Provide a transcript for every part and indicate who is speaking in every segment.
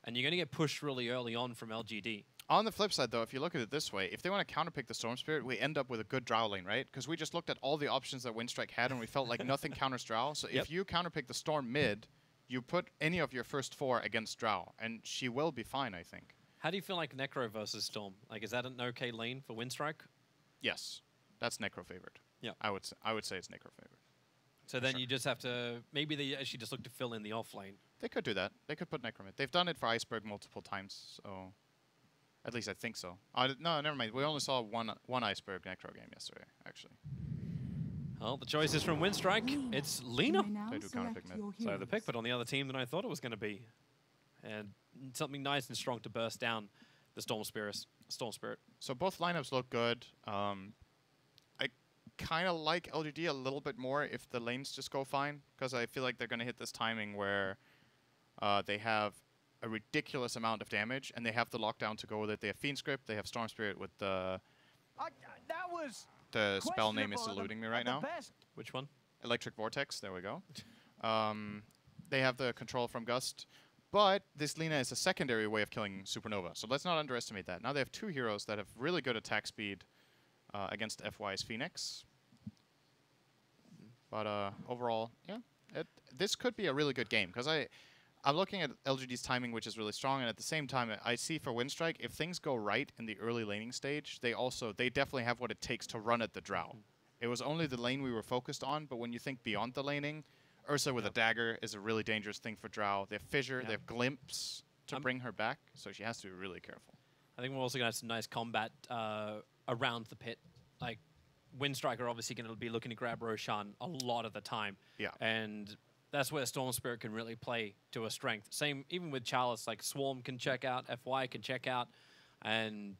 Speaker 1: and you're going to get pushed really early on from LGD.
Speaker 2: On the flip side, though, if you look at it this way, if they want to counterpick the Storm Spirit, we end up with a good Drow lane, right? Because we just looked at all the options that Winstrike had, and we felt like nothing counters Drow. So if you counterpick the Storm mid, you put any of your first 4 against Drow, and she will be fine, I think.
Speaker 1: How do you feel like Necro versus Storm? Like, is that an okay lane for Winstrike?
Speaker 2: Yes, that's Necro favored.
Speaker 1: Yeah,
Speaker 2: I would say it's Necro favored.
Speaker 1: So then you just have to, maybe they actually just look to fill in the off lane.
Speaker 2: They could do that. They could put Necro mid. They've done it for Iceberg multiple times, so at least I think so. No, never mind. We only saw one Iceberg Necro game yesterday, actually.
Speaker 1: Well, the choice is from Winstrike. It's Lina.
Speaker 2: They do counterpick mid.
Speaker 1: So the pick, but on the other team than I thought it was going to be. And something nice and strong to burst down the Storm Spirit.
Speaker 2: So both lineups look good. I kind of like LGD a little bit more if the lanes just go fine, because I feel like they're going to hit this timing where they have a ridiculous amount of damage, and they have the lockdown to go with it. They have Fiend Script, they have Storm Spirit with the... The spell name is eluding me right now.
Speaker 1: Which one?
Speaker 2: Electric Vortex, there we go. They have the control from Gust, but this Lina is a secondary way of killing Supernova, so let's not underestimate that. Now they have 2 heroes that have really good attack speed against FY's Phoenix. But overall, yeah, this could be a really good game, because I'm looking at LGD's timing, which is really strong, and at the same time, I see for Winstrike, if things go right in the early laning stage, they definitely have what it takes to run at the Drow. It was only the lane we were focused on, but when you think beyond the laning, Ursa with a dagger is a really dangerous thing for Drow. They have Fissure, they have Glimpse to bring her back, so she has to be really careful.
Speaker 1: I think we're also going to have some nice combat around the pit. Like, Winstrike are obviously going to be looking to grab Roshan a lot of the time.
Speaker 2: Yeah.
Speaker 1: And that's where Storm Spirit can really play to a strength. Same, even with Chalice, like Swarm can check out, FY can check out, and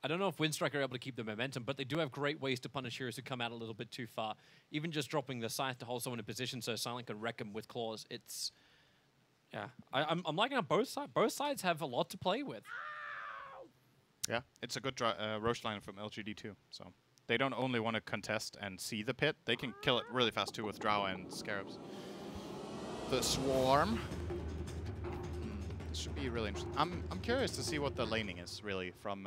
Speaker 1: I don't know if Winstrike are able to keep the momentum, but they do have great ways to punish heroes who come out a little bit too far. Even just dropping the Scythe to hold someone in position so Silent can wreck them with claws. It's, yeah, I'm liking how both sides have a lot to play with.
Speaker 2: Yeah, it's a good Roche line from LGD too, so they don't only want to contest and see the pit, they can kill it really fast too with Drow and Scarabs. The Swarm. This should be really interesting. I'm curious to see what the laning is really from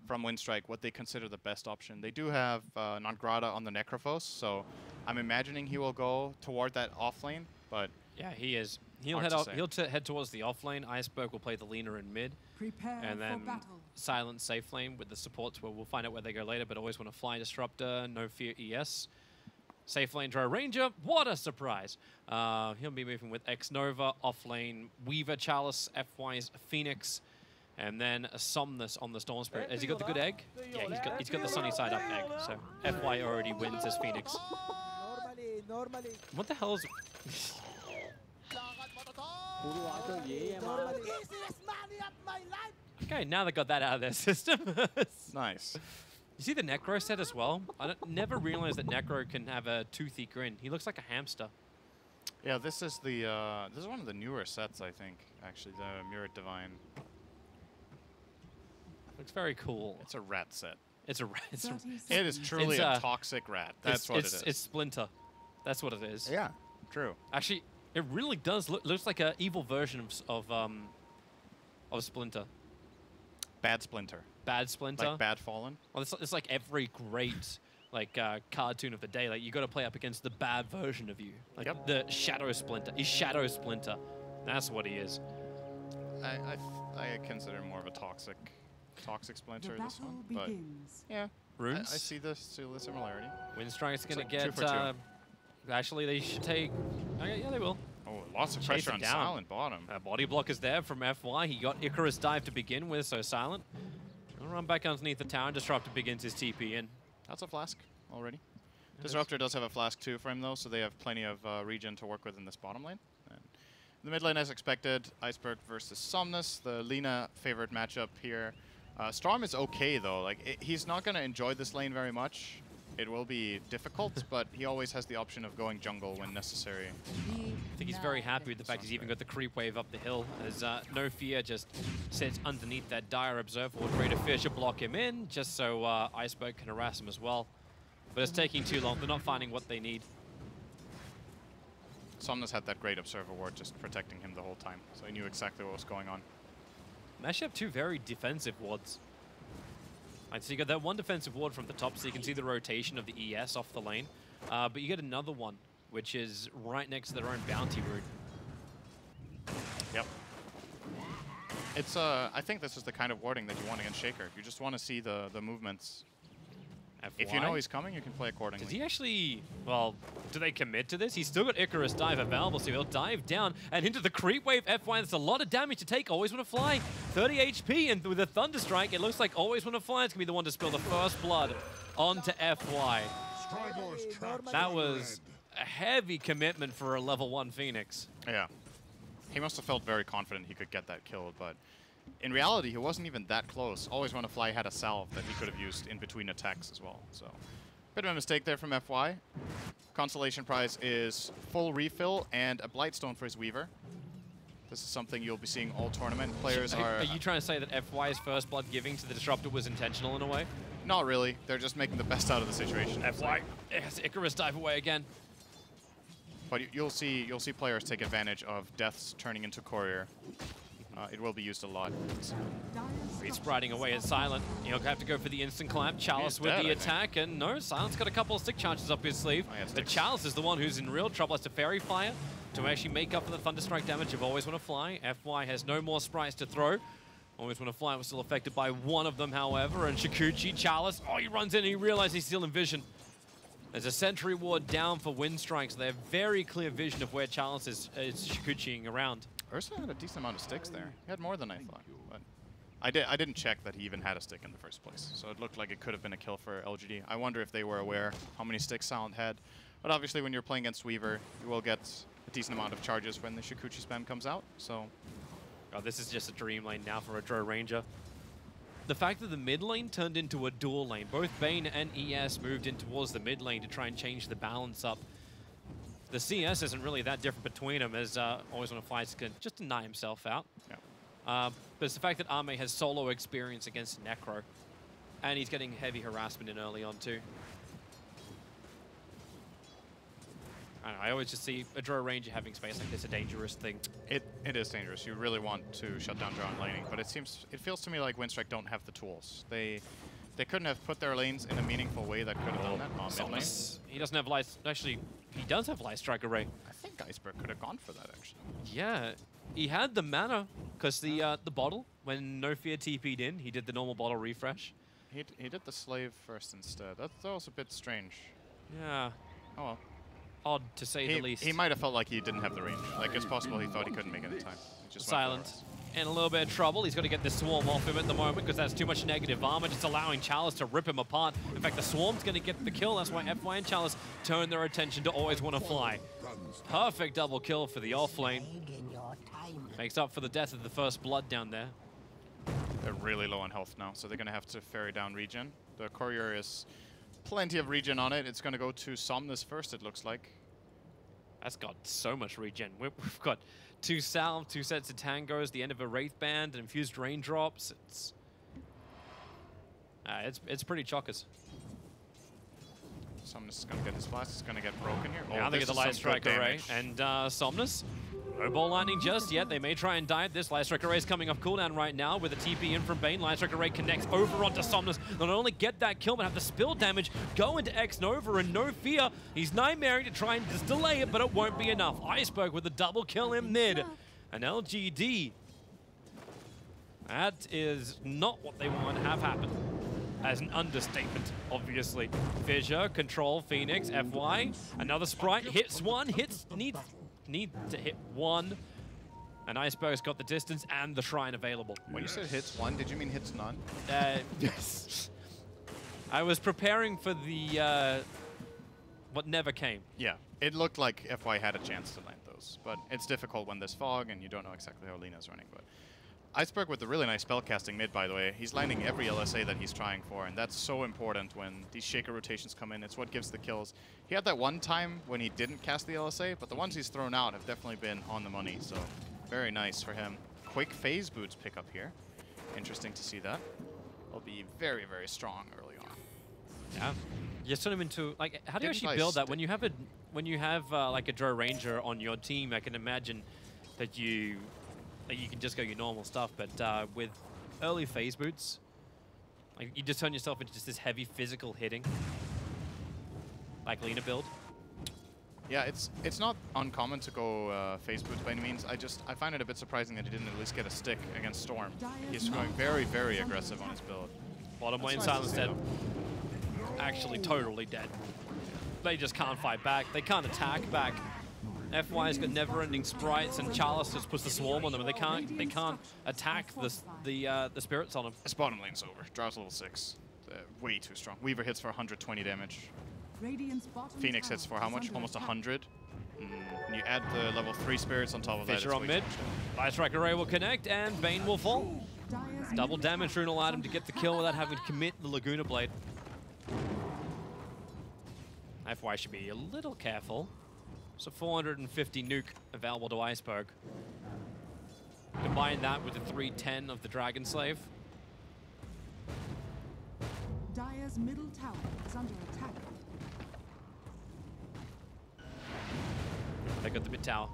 Speaker 2: Winstrike, what they consider the best option. They do have Nangrada on the Necrophos, so I'm imagining he will go toward that off lane, but
Speaker 1: yeah, he is. He'll head towards the off lane. Iceberg will play the Lina in mid, and then Silent safe lane with the supports where we'll find out where they go later, but always want to fly Disruptor, no fear ES. Safe lane Drow Ranger, what a surprise. He'll be moving with X-Nova, off lane Weaver Chalice, FY's Phoenix, and then a Somnus on the Storm Spirit. Has he got the good egg? Yeah, he's got the sunny side up egg, so FY already wins as Phoenix. What the hell is... Okay, now they got that out of their system.
Speaker 2: Nice.
Speaker 1: You see the Necro set as well? I never realized that Necro can have a toothy grin. He looks like a hamster.
Speaker 2: Yeah, this is one of the newer sets, I think, actually, the Mirrored Divine.
Speaker 1: Looks very cool.
Speaker 2: It's a rat set.
Speaker 1: It's a rat.
Speaker 2: It is truly a toxic rat. That's what it is.
Speaker 1: It's Splinter. That's what it is.
Speaker 2: Yeah, true.
Speaker 1: Actually, it really does looks like an evil version of Splinter.
Speaker 2: Bad Splinter.
Speaker 1: Bad Splinter.
Speaker 2: Like Bad Fallen.
Speaker 1: Well, it's like every great cartoon of the day. Like you got to play up against the bad version of you. Like the Shadow Splinter. He's Shadow Splinter. That's what he is.
Speaker 2: I consider him more of a toxic Splinter this one, but yeah,
Speaker 1: Runes.
Speaker 2: I see the similarity.
Speaker 1: Winstrike's gonna get. Actually, they should take. Okay, yeah, they will.
Speaker 2: Oh, lots of pressure on Silent bottom.
Speaker 1: Body block is there from FY. He got Icarus dive to begin with, so Silent. He'll run back underneath the tower, and Disruptor begins his TP in.
Speaker 2: That's a flask already. Disruptor does have a flask too for him though, so they have plenty of regen to work with in this bottom lane. And the mid lane, as expected, Iceberg versus Somnus, the Lina favorite matchup here. Storm is okay though. Like he's not gonna enjoy this lane very much. It will be difficult, but he always has the option of going jungle when necessary.
Speaker 1: I think he's very happy with the fact he's even got the creep wave up the hill, as No Fear just sits underneath that dire Observer Trader Fish to block him in, just so Iceberg can harass him as well. But it's taking too long. They're not finding what they need.
Speaker 2: Somnus had that great Observer Ward just protecting him the whole time, so he knew exactly what was going on.
Speaker 1: They actually have two very defensive wards. Right, so you got that one defensive ward from the top, so you can see the rotation of the ES off the lane. But you get another one, which is right next to their own bounty route.
Speaker 2: Yep. It's I think this is the kind of warding that you want against Shaker. You just want to see the movements. If you know he's coming, you can play accordingly.
Speaker 1: Does he actually, well, do they commit to this? He's still got Icarus Dive available, so he'll dive down and into the creep wave FY. That's a lot of damage to take. Always Want to Fly, 30 HP, and with a Thunder Strike, it looks like Always Want to Fly is going to be the one to spill the first blood onto FY. That was a heavy commitment for a level 1 Phoenix.
Speaker 2: Yeah. He must have felt very confident he could get that killed, but in reality, he wasn't even that close. Always Want to Fly had a salve that he could have used in between attacks as well. So, bit of a mistake there from FY. Consolation prize is full refill and a Blightstone for his Weaver. This is something you'll be seeing all tournament. Players
Speaker 1: Are you trying to say that FY's first blood giving to the Disruptor was intentional in a way?
Speaker 2: Not really. They're just making the best out of the situation.
Speaker 1: FY has Icarus Dive away again.
Speaker 2: But you'll see players take advantage of deaths turning into courier. It will be used a lot.
Speaker 1: He's spriting away at Silent. He'll have to go for the instant clamp. Chalice with the attack, and no, Silent's got a couple of stick charges up his sleeve. But Chalice is the one who's in real trouble. Has to Fairy Fire to actually make up for the Thunderstrike damage of Always Want to Fly. FY has no more sprites to throw. Always Want to Fly was still affected by one of them, however, and Shikuchi, Chalice, he runs in and he realizes he's still in vision. There's a sentry ward down for Winstrike, so they have very clear vision of where Chalice is Shikuchiing around.
Speaker 2: Ursa had a decent amount of sticks there. He had more than I thought. But I didn't check that he even had a stick in the first place, so it looked like it could have been a kill for LGD. I wonder if they were aware how many sticks Silent had. But obviously when you're playing against Weaver, you will get a decent amount of charges when the Shikuchi spam comes out, so...
Speaker 1: Oh, this is just a dream lane now for a Drow Ranger. The fact that the mid lane turned into a dual lane, both Bane and ES moved in towards the mid lane to try and change the balance up. The CS isn't really that different between them, as Always Want to Fly can just deny himself out.
Speaker 2: Yeah.
Speaker 1: But it's the fact that Ame has solo experience against Necro, and he's getting heavy harassment in early on too. I don't know, I always just see a Drow Ranger having space like this a dangerous thing.
Speaker 2: It is dangerous. You really want to shut down Drow laning, but it feels to me like Winstrike don't have the tools. They couldn't have put their lanes in a meaningful way that could have done that. Mid lane.
Speaker 1: He doesn't have light. Actually, he does have Light Strike Array.
Speaker 2: I think Iceberg could have gone for that actually.
Speaker 1: Yeah, he had the mana because the bottle when No Fear TP'd in, he did the normal bottle refresh.
Speaker 2: He did the slave first instead. That was a bit strange.
Speaker 1: Yeah.
Speaker 2: Oh well.
Speaker 1: Odd to say the least.
Speaker 2: He might have felt like he didn't have the range. Like it's possible he thought he couldn't make it in time. Just
Speaker 1: Silent. In a little bit of trouble. He's got to get the Swarm off him at the moment because that's too much negative armor, just allowing Chalice to rip him apart. In fact, the Swarm's going to get the kill. That's why FY and Chalice turn their attention to Always Want to Fly. Perfect double kill for the offlane. Makes up for the death of the first blood down there.
Speaker 2: They're really low on health now, so they're going to have to ferry down regen. The courier is plenty of regen on it. It's going to go to Somnus first, it looks like.
Speaker 1: That's got so much regen. We've got 2 salve, 2 sets of tangos, the end of a Wraith Band, and infused raindrops. It's pretty chockers.
Speaker 2: Somnus is going to get his blast. It's going to get broken here.
Speaker 1: Now they get the Light Strike Array. And Somnus, no Ball Lightning just yet. They may try and die at this. Light Strike Array is coming off cooldown right now with a TP in from Bane. Light Strike Array connects over onto Somnus. Not only get that kill, but have the spill damage go into X-Nova, and No Fear. He's nightmaring to try and just delay it, but it won't be enough. Iceberg with the double kill in mid. And LGD. That is not what they want to have happen. As an understatement, obviously. Fissure, Control, Phoenix, FY. Another Sprite, hits one, need to hit one. And Iceberg's got the distance and the Shrine available.
Speaker 2: When you said hits one, did you mean hits none?
Speaker 1: Yes. I was preparing for the, what never came.
Speaker 2: Yeah, it looked like FY had a chance to land those, but it's difficult when there's fog and you don't know exactly how Lena's running. But Iceberg with a really nice spellcasting mid, by the way. He's landing every LSA that he's trying for, and that's so important when these Shaker rotations come in. It's what gives the kills. He had that one time when he didn't cast the LSA, but the ones he's thrown out have definitely been on the money, so very nice for him. Quick phase boots pick up here. Interesting to see that. They'll be very, very strong early on.
Speaker 1: Yeah. You turn him into, like, how do you actually build that? When you have like a Drow Ranger on your team, I can imagine that you like, you can just go your normal stuff, but with early phase boots, like, you just turn yourself into just this heavy physical hitting, like Lina build.
Speaker 2: Yeah, it's not uncommon to go phase boots by any means. I find it a bit surprising that he didn't at least get a stick against Storm. He's going very, very aggressive on his build.
Speaker 1: Bottom lane Silence dead. Actually totally dead. They just can't fight back. They can't attack back. FY's got never-ending sprites, and Charles just puts the swarm on them, and they can't attack the spirits on them.
Speaker 2: His bottom lane's over. Drow's level 6. Way too strong. Weaver hits for 120 damage. Phoenix hits for how much? Almost 100. And you add the level 3 spirits on top of that.
Speaker 1: Fisher on mid. Winstrike array will connect, and Bane will fall. Double damage rune will allow him to get the kill without having to commit the Laguna Blade. FY should be a little careful. So 450 nuke available to Iceberg. Combine that with the 310 of the Dragon Slave.
Speaker 3: Dire's middle tower is under attack.
Speaker 1: They got the mid tower.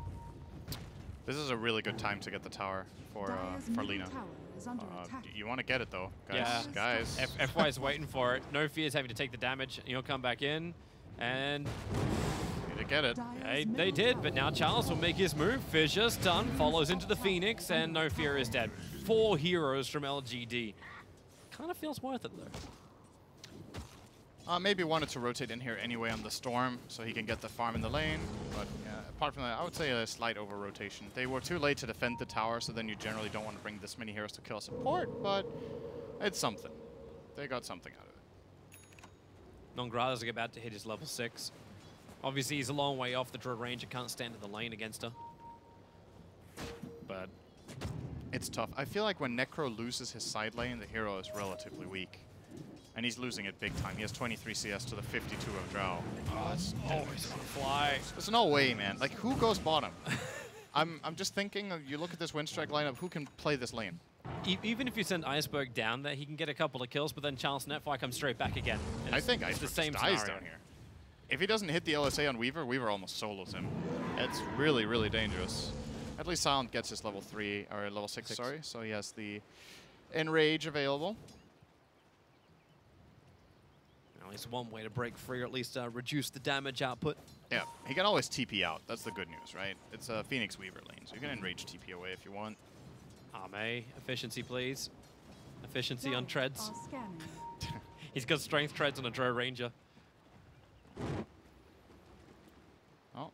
Speaker 2: This is a really good time to get the tower for Lina. You want to get it though, guys.
Speaker 1: Yeah.
Speaker 2: Guys.
Speaker 1: FY is waiting for it. No fear is having to take the damage. He'll come back in, and
Speaker 2: to get it.
Speaker 1: They did, but now Charles will make his move. Fisher stun, follows into the Phoenix, and No Fear is dead. 4 heroes from LGD. Kind of feels worth it though.
Speaker 2: Maybe wanted to rotate in here anyway on the Storm so he can get the farm in the lane. But apart from that, I would say a slight over-rotation. They were too late to defend the tower, so then you generally don't want to bring this many heroes to kill support, but it's something. They got something out of it.
Speaker 1: Nongrada's about to hit his level 6. Obviously, he's a long way off the draw range and can't stand in the lane against her. But
Speaker 2: it's tough. I feel like when Necro loses his side lane, the hero is relatively weak. And he's losing it big time. He has 23 CS to the 52 of Drow.
Speaker 1: Oh, that's always on fly.
Speaker 2: There's no way, man. Like, who goes bottom? I'm just thinking, you look at this Winstrike lineup, who can play this lane?
Speaker 1: Even if you send Iceberg down there, he can get a couple of kills, but then Charles Netfire comes straight back again.
Speaker 2: I think Iceberg
Speaker 1: the same
Speaker 2: dies down here. If he doesn't hit the LSA on Weaver, Weaver almost solos him. It's really, really dangerous. At least Silent gets his level 3, or level 6, sorry. So he has the Enrage available.
Speaker 1: At least one way to break free, or at least reduce the damage output.
Speaker 2: Yeah, he can always TP out. That's the good news, right? It's a Phoenix Weaver lane, so you can Enrage TP away if you want.
Speaker 1: Ame, efficiency please. Efficiency on treads. He's got strength treads on a Drow Ranger.
Speaker 2: Oh.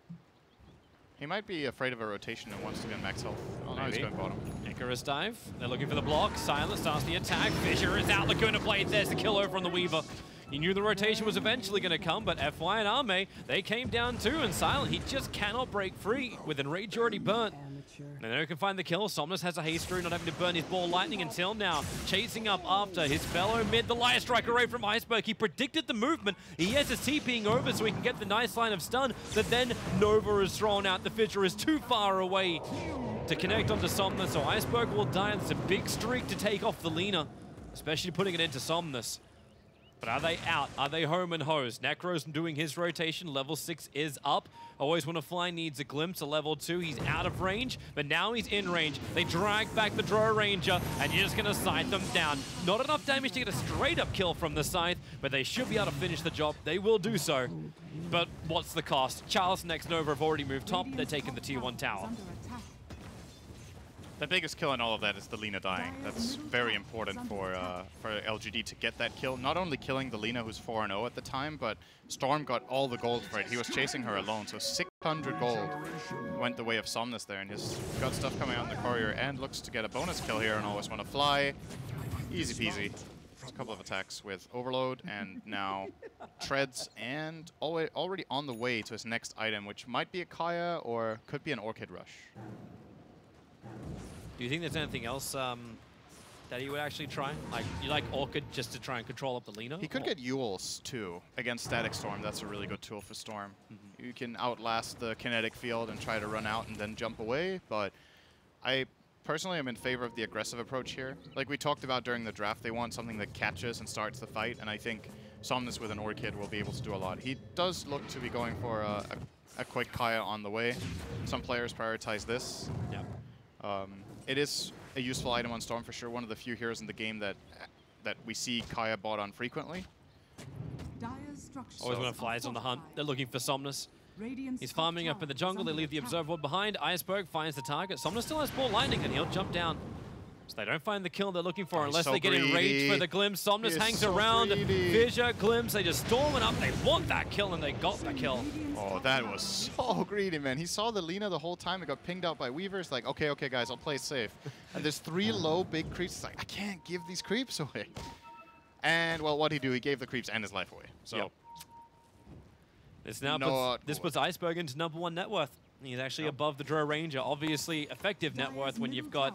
Speaker 2: He might be afraid of a rotation and wants to get max health. Oh, no, he's going bottom.
Speaker 1: Icarus dive. They're looking for the block. Silence starts the attack. Fisher is out. Laguna Blade. There's the kill over on the Weaver. He knew the rotation was eventually going to come, but FY and Ame, they came down too, and Silent, he just cannot break free with Enrage already burnt. And then he can find the kill. Somnus has a haste rune, not having to burn his ball lightning until now. Chasing up after his fellow mid, the Light Strike array from Iceberg. He predicted the movement. He has his TPing over so he can get the nice line of stun, but then Nova is thrown out. The Fisher is too far away to connect onto Somnus, so Iceberg will die. It's a big streak to take off the Lina, especially putting it into Somnus. But are they out? Are they home and hosed? Necro's doing his rotation. Level 6 is up. Always Wanna Fly needs a glimpse. A level 2, he's out of range, but now he's in range. They drag back the Drow Ranger, and you're just gonna scythe them down. Not enough damage to get a straight up kill from the scythe, but they should be able to finish the job. They will do so. But what's the cost? Charles and Nova have already moved top. They're taking the Tier 1 tower.
Speaker 2: The biggest kill in all of that is the Lina dying. That's very important for LGD to get that kill. Not only killing the Lina, who's 4-0 at the time, but Storm got all the gold for it. He was chasing her alone, so 600 gold went the way of Somnus there, and he's got stuff coming out in the courier, and looks to get a bonus kill here, and Always Wanna Fly. Easy peasy. Just a couple of attacks with Overload, and now Treads, and already on the way to his next item, which might be a Kaya, or could be an Orchid Rush.
Speaker 1: Do you think there's anything else that he would actually try? Like, you like Orchid just to try and control up the Lina?
Speaker 2: He could get Yules, too. Against Static Storm, that's a really good tool for Storm. You can outlast the kinetic field and try to run out and then jump away, but I personally am in favor of the aggressive approach here. Like we talked about during the draft, they want something that catches and starts the fight, and I think Somnus with an Orchid will be able to do a lot. He does look to be going for a quick Kaya on the way. Some players prioritize this.
Speaker 1: Yep.
Speaker 2: It is a useful item on Storm for sure. One of the few heroes in the game that we see Kaya bought on frequently.
Speaker 1: Always when it flies on the hunt, they're looking for Somnus. He's farming up in the jungle. They leave the Observer Ward behind. Iceberg finds the target. Somnus still has ball lightning, and he'll jump down. So they don't find the kill they're looking for unless they get enraged for the glimpse. Somnus hangs around. Fissure, glimpse, they just storm it up. They want that kill, and they got the kill.
Speaker 2: Oh, that was so greedy, man. He saw the Lina the whole time. It got pinged out by Weavers. Like, okay, guys, I'll play safe. And there's 3 low, big creeps. It's like, I can't give these creeps away. And, well, what'd he do? He gave the creeps and his life away. So,
Speaker 1: yep. This puts Iceberg into #1 net worth. He's actually above the Drow Ranger. Obviously, effective net worth when you've got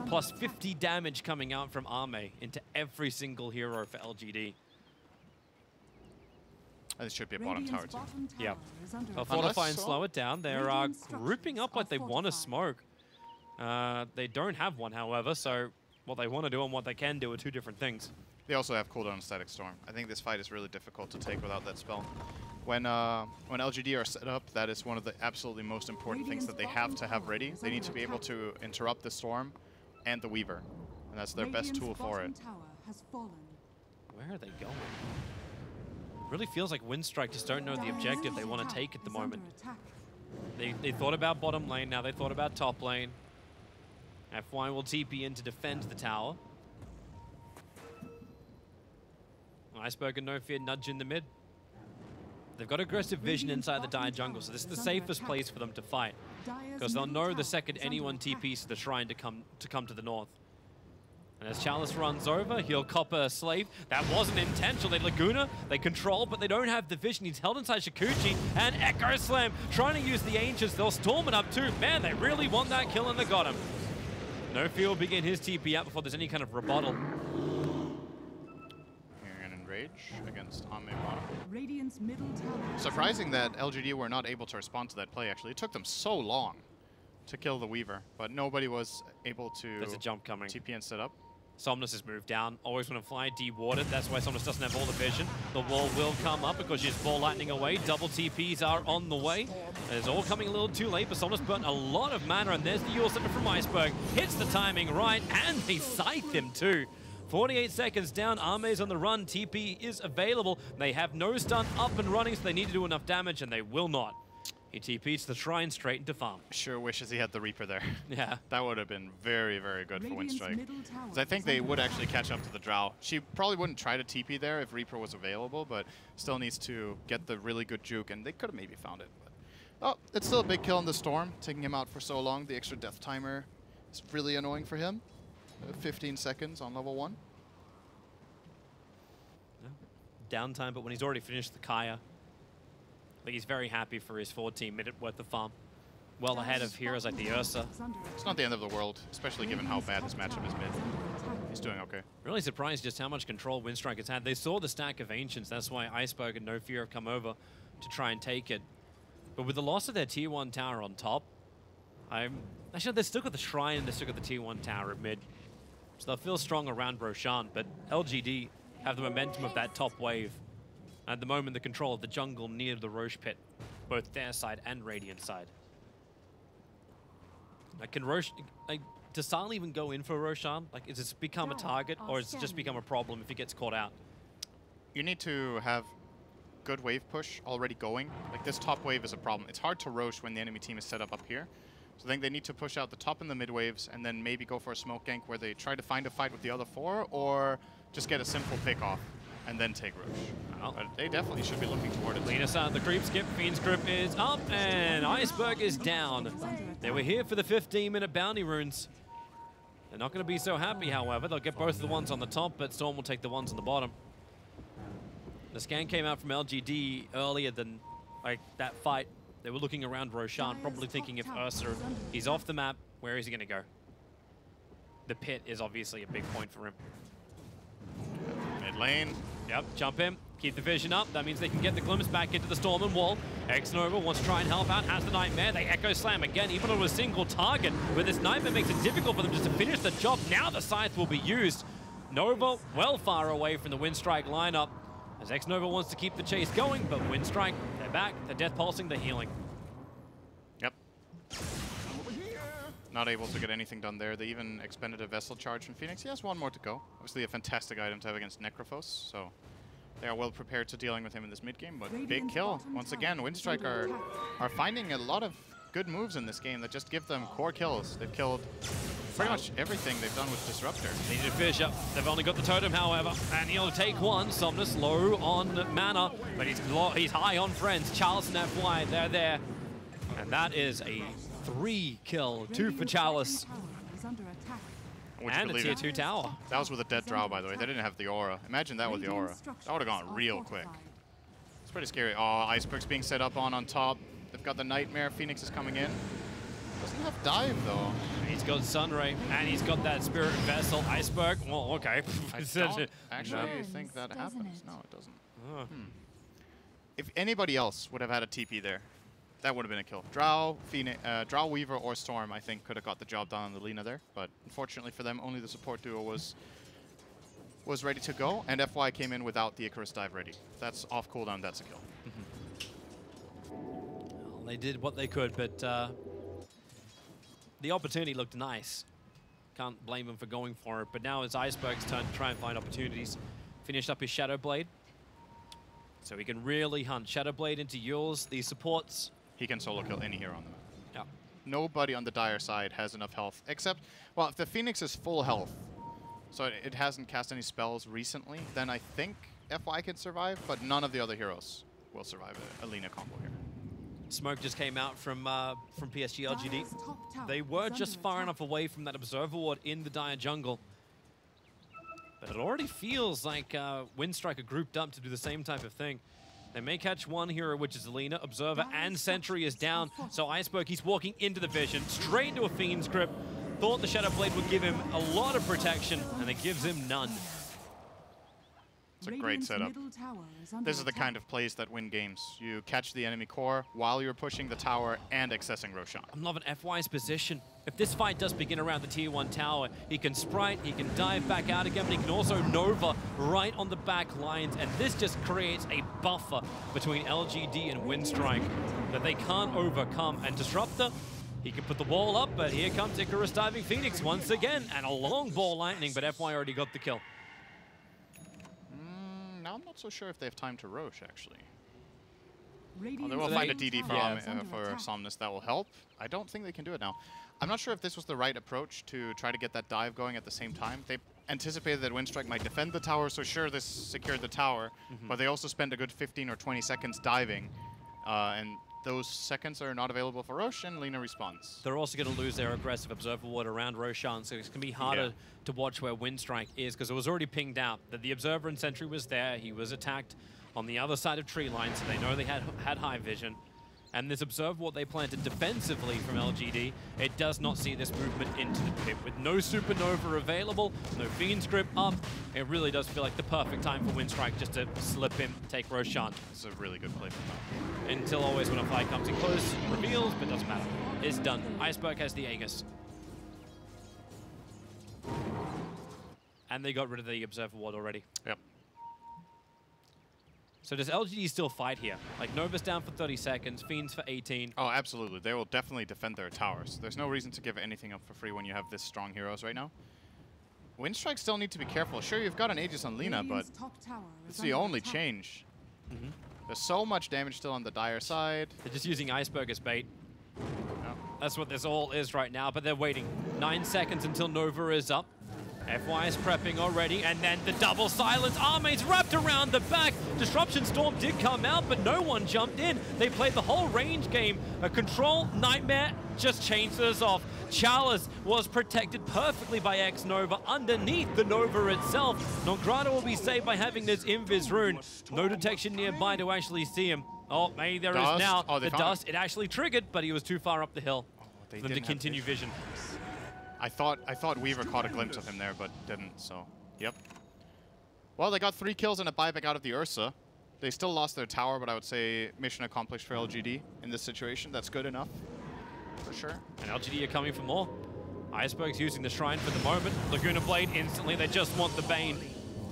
Speaker 1: plus 50 damage coming out from Arme into every single hero for LGD.
Speaker 2: This should be a bottom tower, too.
Speaker 1: Yeah. They'll fortify and slow it down. They're grouping up like they want to smoke. They don't have one, however, so what they want to do and what they can do are 2 different things.
Speaker 2: They also have cooldown Static Storm. I think this fight is really difficult to take without that spell. When LGD are set up, that is one of the absolutely most important things that they have to have ready. They need to be able to interrupt the Storm and the Weaver, and that's their best tool for it.
Speaker 1: Where are they going? Really feels like Winstrike just don't know the objective they want to take at the moment. They thought about bottom lane, now they thought about top lane. FY will TP in to defend the tower. Iceberg and No Fear nudge in the mid. They've got aggressive vision inside the Dire jungle, so this is the safest place for them to fight. Because they'll know the second anyone TPs to the shrine to come to the north. And as Chalice runs over, he'll cop a slave. That wasn't intentional. They Laguna, they control, but they don't have the vision. He's held inside Shikuchi, and Echo Slam trying to use the Ancients. They'll storm it up too. Man, they really want that kill, and they got him. No Fear will begin his TP out before there's any kind of rebuttal.
Speaker 2: Against Ame bottom. Surprising that LGD were not able to respond to that play, actually. It took them so long to kill the Weaver, but nobody was able to
Speaker 1: There's a jump coming.
Speaker 2: TP and set up.
Speaker 1: Somnus has moved down. Always want to fly de-warded. That's why Somnus doesn't have all the vision. The wall will come up because she's ball lightning away. Double TPs are on the way. It's all coming a little too late, but Somnus burnt a lot of mana, and there's the Yule Scepter from Iceberg. Hits the timing right, and they scythe him too. 48 seconds down, Arme's on the run, TP is available. They have no stun up and running, so they need to do enough damage, and they will not. He TPs the shrine straight into farm.
Speaker 2: Sure wishes he had the Reaper there.
Speaker 1: Yeah.
Speaker 2: That would have been very, very good for Winstrike. Because I think they would actually catch up to the Drow. She probably wouldn't try to TP there if Reaper was available, but still needs to get the really good juke, and they could have maybe found it. But, oh, it's still a big kill in the Storm, taking him out for so long. The extra death timer is really annoying for him. 15 seconds on level 1.
Speaker 1: Yeah. Downtime, but when he's already finished the Kaya, I think he's very happy for his 14-minute worth of farm. Well ahead of heroes like the Ursa.
Speaker 2: It's not the end of the world, especially given how bad his matchup is mid. He's doing okay.
Speaker 1: Really surprised just how much control Winstrike has had. They saw the stack of Ancients. That's why Iceberg and No Fear have come over to try and take it. But with the loss of their Tier 1 tower on top, actually, they're still got the Shrine and they're still got the Tier 1 tower at mid. So they'll feel strong around Roshan, but LGD have the momentum of that top wave. At the moment, the control of the jungle near the Roche pit, both their side and Radiant side. Can does Sal even go in for Roshan? Like, is this become a target, or has it just become a problem if he gets caught out?
Speaker 2: You need to have good wave push already going. Like, this top wave is a problem. It's hard to Roche when the enemy team is set up here. So I think they need to push out the top and the mid waves, and then maybe go for a smoke gank where they try to find a fight with the other 4, or just get a simple pick off and then take Roche.
Speaker 1: Well,
Speaker 2: but they definitely should be looking toward it.
Speaker 1: Lina out the creep skip. Fiend's grip is up, and Iceberg is down. They were here for the 15-minute bounty runes. They're not going to be so happy, however. They'll get both of the ones on the top, but Storm will take the ones on the bottom. The scan came out from LGD earlier than that fight. They were looking around Roshan, probably thinking if Ursa, he's off the map, where is he going to go? The pit is obviously a big point for him.
Speaker 2: Mid lane.
Speaker 1: Yep, jump in, keep the vision up. That means they can get the glimpse back into the Storm and Wall. X-Nova wants to try and help out, has the Nightmare. They Echo Slam again, even on a single target. But this Nightmare makes it difficult for them just to finish the job. Now the Scythe will be used. Nova well far away from the Winstrike lineup, as X-Nova wants to keep the chase going, but Winstrike, they're back, they're death pulsing, they're healing.
Speaker 2: Yep. Not able to get anything done there. They even expended a Vessel charge from Phoenix. He has one more to go. Obviously a fantastic item to have against Necrophos, so they are well prepared to dealing with him in this mid game. But big kill. Once again, Winstrike are finding a lot of good moves in this game that just give them core kills. They've killed pretty much everything they've done with Disruptor.
Speaker 1: They need to finish up. They've only got the totem, however, and he'll take one. Somnus low on mana, but he's high on friends. Chalice and FY, they're there. And that is a 3 kill, 2 for Chalice. And a tier 2 tower.
Speaker 2: That was with a dead Drow, by the way. They didn't have the aura. Imagine that with the aura. That would have gone real quick. It's pretty scary. Oh, Iceberg's being set up on top. They've got the Nightmare. Phoenix is coming in. Doesn't have dive, though.
Speaker 1: He's got Sunray, and he's got that Spirit Vessel. Iceberg, well, okay.
Speaker 2: I don't actually think that happens. No, it doesn't.
Speaker 1: Oh.
Speaker 2: If anybody else would have had a TP there, that would have been a kill. Drow, Phoenix, Drow, Weaver, or Storm, I think, could have got the job done on the Lina there. But unfortunately for them, only the support duo was ready to go, and FY came in without the Icarus dive ready. If that's off cooldown, that's a kill.
Speaker 1: Well, they did what they could, but the opportunity looked nice. Can't blame them for going for it. But now it's Iceberg's turn to try and find opportunities. Finished up his Shadow Blade, so he can really hunt. Shadow Blade into Yules, these supports.
Speaker 2: He can solo kill any hero on the map.
Speaker 1: Yeah.
Speaker 2: Nobody on the Dire side has enough health, except, well, if the Phoenix is full health, so it hasn't cast any spells recently, then I think FY can survive, but none of the other heroes will survive a Lina combo here.
Speaker 1: Smoke just came out from PSG.LGD. They were just far enough away from that Observer Ward in the Dire jungle. But it already feels like Winstrike are grouped up to do the same type of thing. They may catch one hero, which is Lina. Observer and Sentry is down. So Iceberg, he's walking into the vision, straight into a Fiend's Grip. Thought the Shadow Blade would give him a lot of protection, and it gives him none.
Speaker 2: It's a great setup. This is the kind of plays that win games. You catch the enemy core while you're pushing the tower and accessing Roshan.
Speaker 1: I'm loving FY's position. If this fight does begin around the tier 1 tower, he can sprite, he can dive back out again, but he can also Nova right on the back lines, and this just creates a buffer between LGD and Winstrike that they can't overcome. And Disruptor, he can put the wall up, but here comes Icarus diving Phoenix once again, and a long ball lightning, but FY already got the kill.
Speaker 2: Now I'm not so sure if they have time to Roche, actually.
Speaker 3: Oh,
Speaker 2: they will find a DD for Somnus that will help. I don't think they can do it now. I'm not sure if this was the right approach to try to get that dive going at the same time. They anticipated that Winstrike might defend the tower, so sure, this secured the tower, but they also spent a good 15 or 20 seconds diving, and those seconds are not available for Roche, and Lina responds.
Speaker 1: They're also going to lose their aggressive Observer Ward around Roshan, so it's going to be harder to watch where Winstrike is, because it was already pinged out that the Observer and Sentry was there. He was attacked on the other side of tree line, so they know they had high vision. And this Observer Ward they planted defensively from LGD, it does not see this movement into the pit. With no Supernova available, no Fiend's Grip up, it really does feel like the perfect time for Winstrike just to slip in, take Roshan.
Speaker 2: It's a really good play from them.
Speaker 1: Until always when a fight comes in close, reveals, but doesn't matter. It's done. Iceberg has the Aegis. And they got rid of the Observer Ward already.
Speaker 2: Yep.
Speaker 1: So does LGD still fight here? Like Nova's down for 30 seconds, Fiends for 18.
Speaker 2: Oh, absolutely. They will definitely defend their towers. There's no reason to give anything up for free when you have this strong heroes right now. Winstrike still need to be careful. Sure, you've got an Aegis on Lina, but it's the only change. There's so much damage still on the Dire side.
Speaker 1: They're just using Iceberg as bait.
Speaker 2: No.
Speaker 1: That's what this all is right now, but they're waiting. 9 seconds until Nova is up. FY is prepping already, and then the double silence. Armade's wrapped around the back. Disruption Storm did come out, but no one jumped in. They played the whole range game. A control Nightmare just changed us off. Chalice was protected perfectly by X-Nova underneath the Nova itself. Nongrata will be saved by having this Invis rune. No detection nearby to actually see him. Oh, maybe there is now. The dust, it actually triggered, but he was too far up the hill for them to continue vision.
Speaker 2: I thought Weaver caught a glimpse of him there, but didn't, so, yep. Well, they got 3 kills and a buyback out of the Ursa. They still lost their tower, but I would say mission accomplished for LGD in this situation. That's good enough, for sure.
Speaker 1: And LGD are coming for more. Iceberg's using the Shrine for the moment. Laguna Blade instantly, they just want the Bane.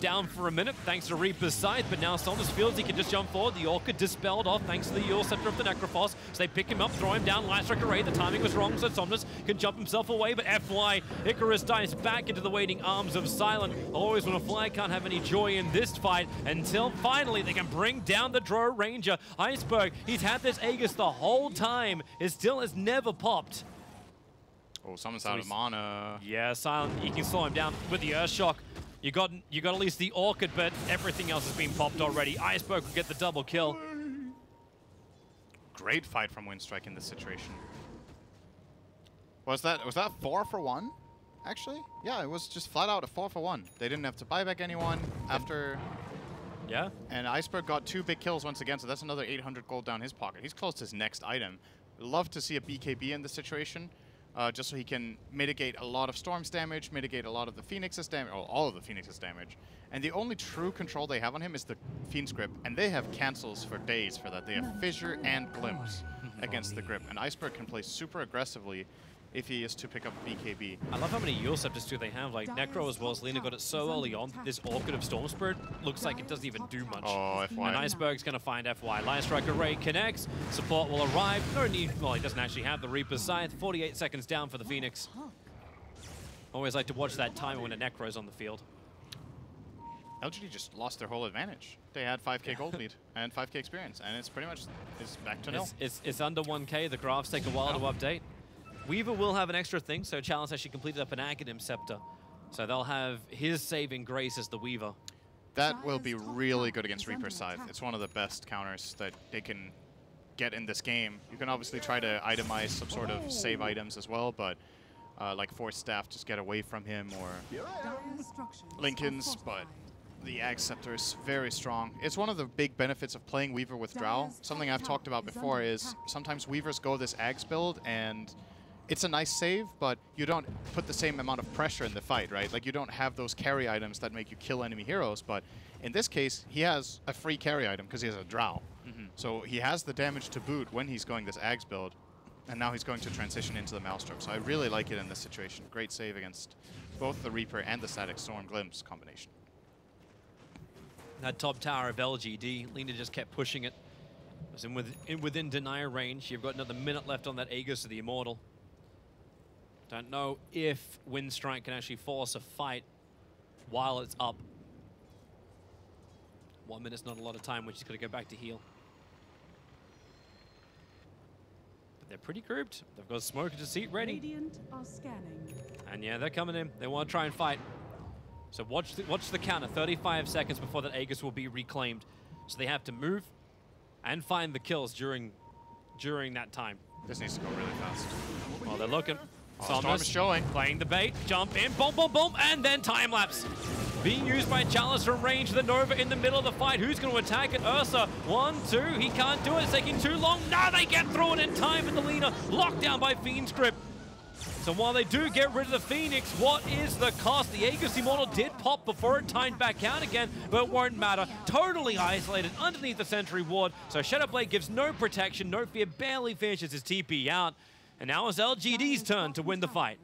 Speaker 1: down for a minute thanks to Reaper's Scythe, but now Somnus feels he can just jump forward. The Orca dispelled off thanks to the Eul Scepter of the Necrophos. So they pick him up, throw him down, Light Strike Array. The timing was wrong, so Somnus can jump himself away, but FY, Icarus dives back into the waiting arms of Silent. Always when a fly can't have any joy in this fight until finally they can bring down the Drow Ranger. Iceberg, he's had this Aegis the whole time. It still has never popped.
Speaker 2: Oh, someone's out of mana.
Speaker 1: Yeah, Silent, you can slow him down with the Earth Shock. You got at least the Orchid, but everything else has been popped already. Iceberg will get the double kill.
Speaker 2: Great fight from Winstrike in this situation. Was that 4 for 1? Actually? Yeah, it was just flat out a 4 for 1. They didn't have to buy back anyone after.
Speaker 1: Yeah.
Speaker 2: And Iceberg got 2 big kills once again, so that's another 800 gold down his pocket. He's close to his next item. Love to see a BKB in this situation. Just so he can mitigate a lot of Storm's damage, mitigate a lot of the Phoenix's damage, or all of the Phoenix's damage. And the only true control they have on him is the Fiend's Grip, and they have cancels for days for that. They have Fissure and Glimpse against the Grip, and Iceberg can play super aggressively if he is to pick up BKB.
Speaker 1: I love how many Eul Scepters do they have, like Necro as well as Lena got it so early on. This Orchid of Storm Spirit looks like it doesn't even do much.
Speaker 2: Oh, FY.
Speaker 1: And Iceberg's going to find FY. Light Strike Array connects, support will arrive. No need, well, he doesn't actually have the Reaper's Scythe. 48 seconds down for the Phoenix. Always like to watch that timer when a Necro's on the field.
Speaker 2: LGD just lost their whole advantage. They had 5k gold lead and 5k experience, and it's pretty much back to nil.
Speaker 1: It's under 1k. The graphs take a while to update. Weaver will have an extra thing, so Chalice actually completed up an Aghanim Scepter. So they'll have his saving grace as the Weaver.
Speaker 2: That will be really good against Reaper's Scythe. It's one of the best counters that they can get in this game. You can obviously try to itemize some sort of save items as well, but like Force Staff, just get away from him, or Lincoln's, but the Ag Scepter is very strong. It's one of the big benefits of playing Weaver with Drow. Something I've talked about before is sometimes Weavers go this Ags build, and it's a nice save, but you don't put the same amount of pressure in the fight, right? Like, you don't have those carry items that make you kill enemy heroes, but in this case, he has a free carry item because he has a Drow. So he has the damage to boot when he's going this Ags build, and now he's going to transition into the Maelstrom. So I really like it in this situation. Great save against both the Reaper and the Static Storm Glimpse combination.
Speaker 1: That top tower of LGD, Lena just kept pushing it. It was within denier range. You've got another minute left on that Aegis of the Immortal. Don't know if Winstrike can actually force a fight while it's up. 1 minute's not a lot of time, which is going to go back to heal. But they're pretty grouped. They've got Smoke to seat ready.
Speaker 3: Radiant are scanning.
Speaker 1: And yeah, they're coming in. They want to try and fight. So watch the counter. 35 seconds before that Aegis will be reclaimed. So they have to move and find the kills during that time.
Speaker 2: This needs to go really fast.
Speaker 1: Well, they're looking.
Speaker 2: Storm is showing.
Speaker 1: Playing the bait, jump in, boom, boom, boom, and then time lapse. Being used by Chalice from range, the Nova in the middle of the fight. Who's going to attack it? Ursa, 1, 2, he can't do it, it's taking too long. Now they get through it in time, and the Lena locked down by Fiend's Grip. So while they do get rid of the Phoenix, what is the cost? The Aegis Immortal did pop before it timed back out again, but it won't matter. Totally isolated underneath the Sentry Ward, so Shadowblade gives no protection, no fear, barely finishes his TP out. And now it's LGD's turn to win the fight.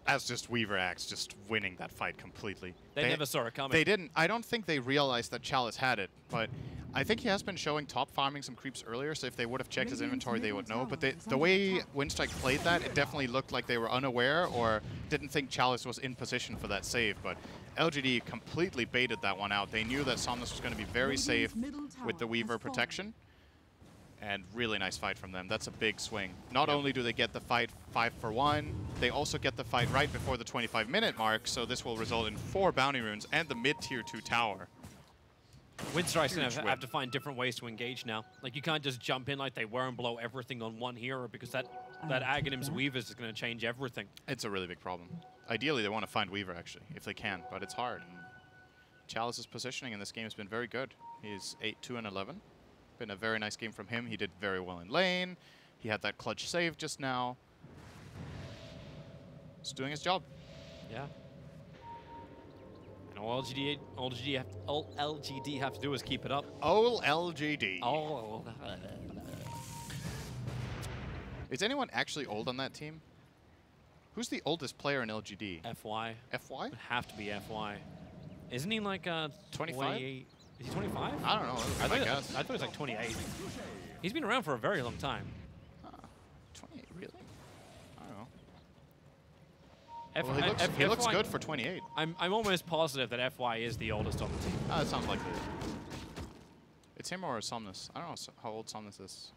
Speaker 2: As just Weaver Axe just winning that fight completely.
Speaker 1: They never saw it coming.
Speaker 2: They didn't. I don't think they realized that Chalice had it, but I think he has been showing top farming some creeps earlier, so if they would have checked his inventory, they would know. But the way Winstrike played that, it definitely looked like they were unaware or didn't think Chalice was in position for that save. But LGD completely baited that one out. They knew that Somnus was going to be very safe with the Weaver protection. And really nice fight from them. That's a big swing. Not only do they get the fight 5 for 1, they also get the fight right before the 25-minute mark, so this will result in 4 bounty runes and the mid-tier 2 tower.
Speaker 1: Winstrike's going to have to find different ways to engage now. Like, you can't just jump in like they were and blow everything on one hero, because that Aghanim's Weavers is going to change everything.
Speaker 2: It's a really big problem. Ideally, they want to find Weaver, actually, if they can, but it's hard. Chalice's positioning in this game has been very good. He's 8-2-11. Been a very nice game from him. He did very well in lane. He had that clutch save just now. He's doing his job.
Speaker 1: Yeah. And all LGD have to do is keep it up.
Speaker 2: All LGD.
Speaker 1: Oh.
Speaker 2: Is anyone actually old on that team? Who's the oldest player in LGD?
Speaker 1: FY.
Speaker 2: FY?
Speaker 1: Would have to be FY. Isn't he like
Speaker 2: 25?
Speaker 1: Is he 25?
Speaker 2: I don't know. I
Speaker 1: thought he was like 28. He's been around for a very long time.
Speaker 2: 28, really? I don't know. Well, he looks good for 28.
Speaker 1: I'm almost positive that FY is the oldest on the team.
Speaker 2: That sounds like it. It's him or Somnus. I don't know how old Somnus is.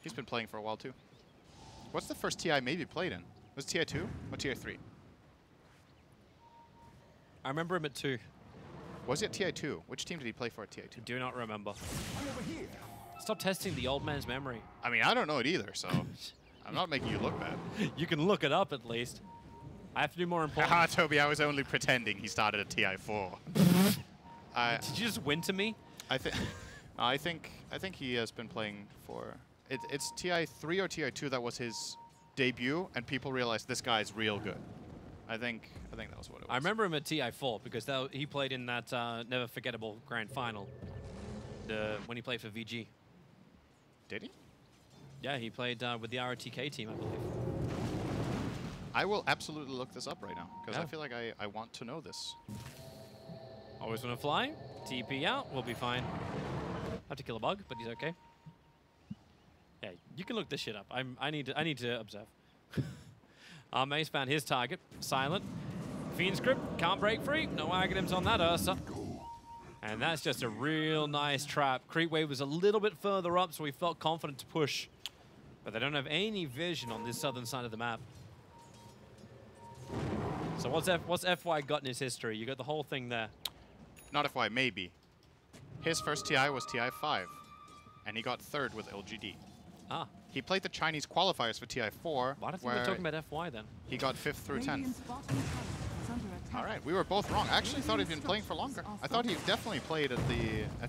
Speaker 2: He's been playing for a while too. What's the first TI maybe played in? Was it TI2 or TI3?
Speaker 1: I remember him at 2.
Speaker 2: Was he at TI2? Which team did he play for at TI2?
Speaker 1: Do not remember. Stop testing the old man's memory.
Speaker 2: I mean, I don't know it either, so I'm not making you look bad.
Speaker 1: You can look it up at least. I have to do more important.
Speaker 2: Haha, Toby, I was only pretending he started at TI4.
Speaker 1: Did you just win to me?
Speaker 2: I think he has been playing for. It's TI3 or TI2 that was his debut, and people realized this guy is real good. I think that was what it was.
Speaker 1: I remember him at TI4 because he played in that never forgettable grand final. When he played for VG.
Speaker 2: Did he?
Speaker 1: Yeah, he played with the ROTK team, I believe.
Speaker 2: I will absolutely look this up right now because I feel like I want to know this.
Speaker 1: Always want to fly. TP out. We'll be fine. Have to kill a bug, but he's okay. Yeah, you can look this shit up. I need to observe. Mace found his target. Silent. Fiend script. Can't break free. No Aghanims on that Ursa. And that's just a real nice trap. Creep wave was a little bit further up, so we felt confident to push. But they don't have any vision on this southern side of the map. So what's FY got in his history? You got the whole thing there.
Speaker 2: Not FY, maybe. His first TI was TI5, and he got 3rd with LGD.
Speaker 1: Ah.
Speaker 2: He played the Chinese qualifiers for TI4.
Speaker 1: Why do I think we're talking about FY then?
Speaker 2: He got 5th through 10th. All right, we were both wrong. I actually thought he'd been playing for longer. I thought he definitely played at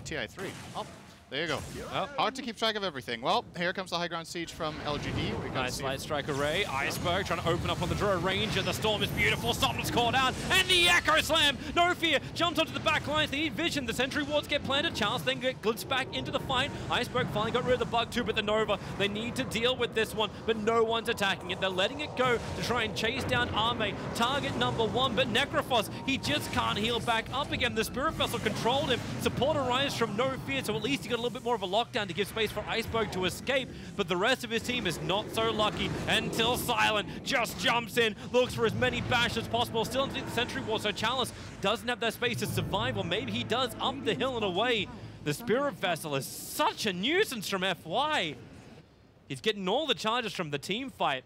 Speaker 2: TI3. Oh, there you go. Oh. Hard to keep track of everything. Well, here comes the high ground siege from LGD. We
Speaker 1: nice light strike array. Iceberg trying to open up on the draw Ranger. The storm is beautiful. Somnus caught out. And the Echo Slam. No fear. Jumps onto the back lines. They need vision. The sentry wards get planted. Charles then get glitzed back into the fight. Iceberg finally got rid of the bug too, but the Nova, they need to deal with this one, but no one's attacking it. They're letting it go to try and chase down Arme. Target number 1, but Necrophos, he just can't heal back up again. The Spirit Vessel controlled him. Support arrives from No Fear, so at least he got a little bit more of a lockdown to give space for Iceberg to escape, but the rest of his team is not so lucky until Silent just jumps in, looks for as many bashes as possible, still underneath the sentry wall, so Chalice doesn't have that space to survive, or maybe he does up the hill and away. The Spirit Vessel is such a nuisance from FY. He's getting all the charges from the team fight.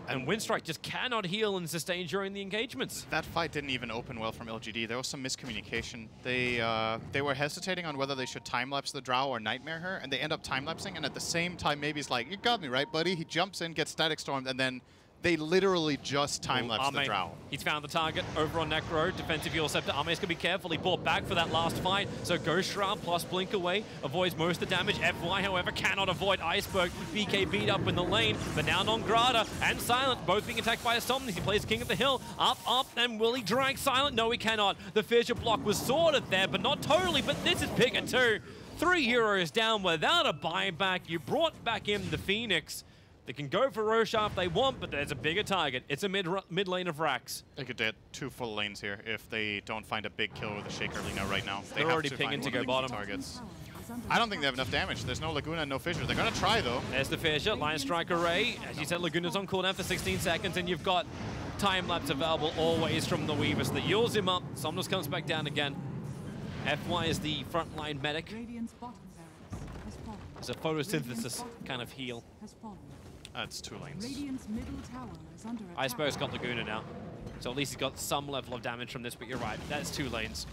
Speaker 1: And Winstrike just cannot heal and sustain during the engagements.
Speaker 2: That fight didn't even open well from LGD. There was some miscommunication. They were hesitating on whether they should time-lapse the Drow or Nightmare her, and they end up time-lapsing, and at the same time, maybe's like, you got me right, buddy. He jumps in, gets static stormed, and then they literally just time-lapse the Drow.
Speaker 1: He's found the target over on Necro. Defensive Heal Scepter. Arme's gonna be careful. He bought back for that last fight. So Ghost Shroud plus Blink Away avoids most of the damage. FY, however, cannot avoid Iceberg. BK beat up in the lane, but now Non-Grata and Silent both being attacked by a Somnus. He plays King of the Hill. Up, and will he drag Silent? No, he cannot. The Fissure block was sorted there, but not totally. But this is bigger too. 3 heroes down without a buyback. You brought back in the Phoenix. They can go for Roshan if they want, but there's a bigger target. It's a mid lane of Rax.
Speaker 2: They could get 2 full lanes here if they don't find a big kill with a Shaker Lina right now.
Speaker 1: They're already pinging to go bottom.
Speaker 2: Targets. I don't think they have enough damage. There's no Laguna and no Fissure. They're going to try, though.
Speaker 1: There's the Fissure. Lion Strike Array. As you said, Laguna's on cooldown for 16 seconds, and you've got time-lapse available always from the Weaver. So that heals him up. Somnus comes back down again. FY is the frontline medic. It's a photosynthesis kind of heal.
Speaker 2: That's 2 lanes.
Speaker 1: Iceberg's got Laguna now. So at least he's got some level of damage from this, but you're right, that's 2 lanes.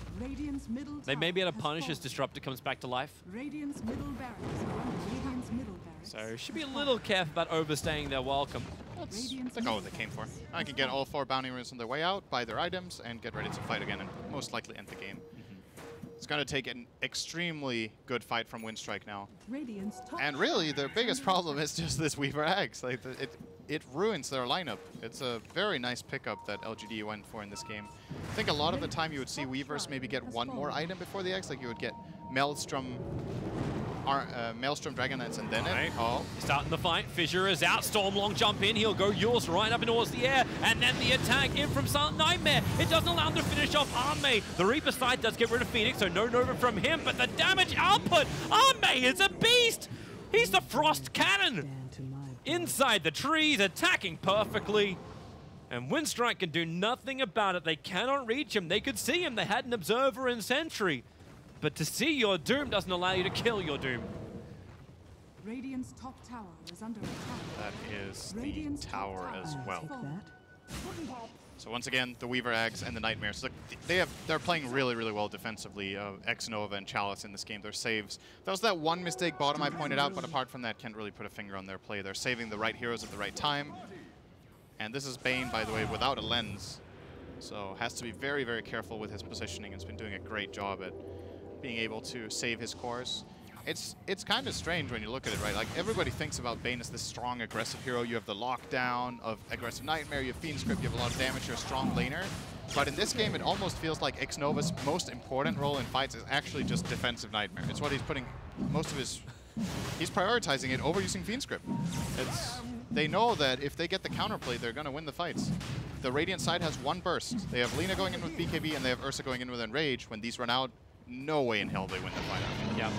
Speaker 1: They may be able to punish as Disruptor comes back to life. So should be a little careful about overstaying their welcome.
Speaker 2: That's what they came for. I can get all 4 bounty runes on their way out, buy their items, and get ready to fight again, and most likely end the game. It's going to take an extremely good fight from Winstrike now. And really, their biggest problem is just this Weaver Axe. Like, it ruins their lineup. It's a very nice pickup that LGD went for in this game. I think a lot of the time you would see Weavers maybe get 1 more item before the Axe. Like you would get Maelstrom Maelstrom Dragon Lance and then
Speaker 1: right.
Speaker 2: it. Oh.
Speaker 1: Starting the fight. Fissure is out. Stormlong jump in. He'll go yours right up towards the air. And then the attack in from Silent Nightmare. It doesn't allow him to finish off Arme. The Reaper side does get rid of Phoenix, so no Nova from him. But the damage output, Arme is a beast. He's the Frost Cannon. Inside the trees, attacking perfectly. And Winstrike can do nothing about it. They cannot reach him. They could see him. They had an observer in Sentry. But to see your Doom doesn't allow you to kill your Doom.
Speaker 3: Radiant's top tower is under attack.
Speaker 2: That is the tower as well. So once again, the Weaver Eggs and the Nightmares. Look, they're playing really, really well defensively. X-Nova and Chalice in this game, their saves. That was that one mistake bottom I pointed out, but apart from that, can't really put a finger on their play. They're saving the right heroes at the right time. And this is Bane, by the way, without a lens. So has to be very, very careful with his positioning. Has been doing a great job at being able to save his cores. It's kind of strange when you look at it, right? Like, everybody thinks about Bane as this strong, aggressive hero. You have the lockdown of aggressive Nightmare, you have Fiend Script, you have a lot of damage, you're a strong laner. But in this game, it almost feels like X-Nova's most important role in fights is actually just defensive Nightmare. It's what he's putting most of his... He's prioritizing it over using Fiend Script. They know that if they get the counterplay, they're going to win the fights. The Radiant side has one burst. They have Lina going in with BKB, and they have Ursa going in with Enrage. When these run out, no way in hell they win the fight out.
Speaker 1: Yeah.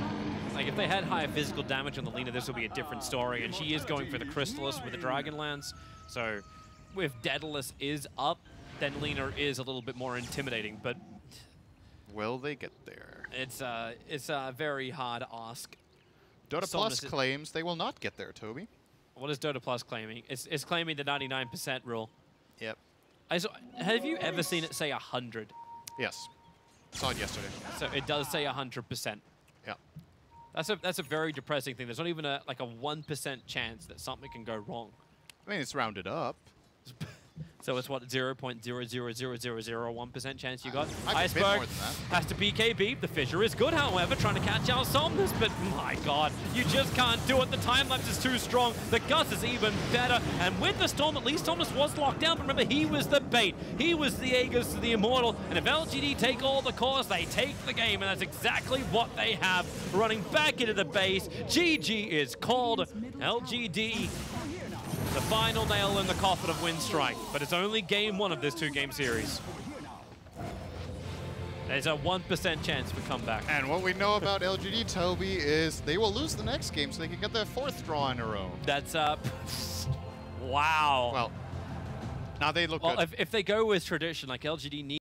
Speaker 1: Like, if they had higher physical damage on the Lina, this would be a different story. And she is going for the Crystallis with the Dragonlance. So, if Daedalus is up, then Lina is a little bit more intimidating. But
Speaker 2: will they get there?
Speaker 1: It's a very hard ask.
Speaker 2: Dota Plus claims they will not get there, Toby.
Speaker 1: What is Dota Plus claiming? It's claiming the 99% rule.
Speaker 2: Yep.
Speaker 1: Have you ever seen it say 100?
Speaker 2: Yes. Saw it yesterday.
Speaker 1: So it does say 100%.
Speaker 2: Yeah.
Speaker 1: That's a very depressing thing. There's not even a 1% chance that something can go wrong.
Speaker 2: I mean, it's rounded up.
Speaker 1: So it's what, 0.00001% chance you got?
Speaker 2: Iceberg
Speaker 1: has to BKB. The Fissure is good, however, trying to catch out Somnus, but my god, you just can't do it. The time lapse is too strong. The Gus is even better, and with the Storm, at least Somnus was locked down, but remember, he was the bait. He was the Aegis to the Immortal, and if LGD take all the cores, they take the game, and that's exactly what they have. Running back into the base, GG is called. LGD, the final nail in the coffin of Winstrike, but it's only game one of this two-game series. There's a 1% chance for comeback.
Speaker 2: And what we know about LGD, Toby, is they will lose the next game so they can get their 4th draw in a row.
Speaker 1: That's wow.
Speaker 2: Well, now they look good.
Speaker 1: If they go with tradition, like LGD needs